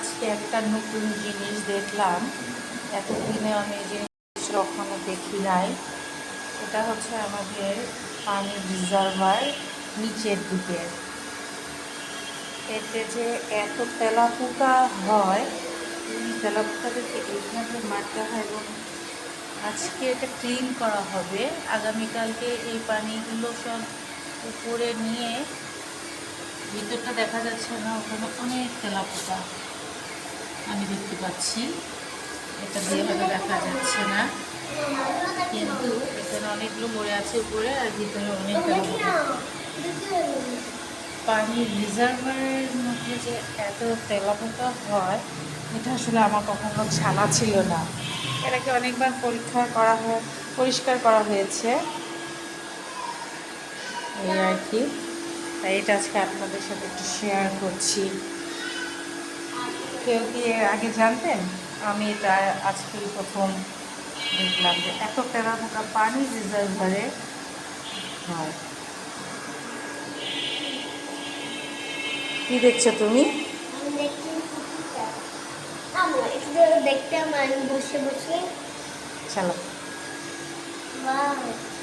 আজকে একটা নতুন জিনিস দেখলাম, এতদিনে আমি এই জিনিস কখনো দেখি নাই। এটা হচ্ছে আমাদের পানির রিজার্ভার নিচের দিকে। এতে যে এত তেলাপোকা হয়, এই তেলাপোকাদেরকে এইভাবে মারতে হয় এবং আজকে এটা ক্লিন করা হবে। আগামীকালকে এই পানিগুলো সব উপরে নিয়ে, ভিতরটা দেখা যাচ্ছে না, ওখানে অনেক তেলাপোকা আমি দেখতে পাচ্ছি। এটা দিয়ে হয়তো দেখা যাচ্ছে না, কিন্তু এখানে অনেকগুলো মরে আছে উপরে, আর ভিতরে অনেক তেলাপোকা। পানির রিজার্ভারের মধ্যে যে এত তেলাপোকা হয়, এটা আসলে আমার কখনো জানা ছিল না। এটাকে অনেকবার পরিষ্কার করা হয়েছে, এই আর কি। তাই এটা আজকে আপনাদের সাথে একটু শেয়ার করছি। কেউ কি এর আগে জানতেন? আমি এটা আজকেই প্রথম দেখলাম যে এত তেলাপোকা পানির রিজার্ভারে হয়। কি দেখছো তুমি? দেখতে আমার বসে বসে চলো।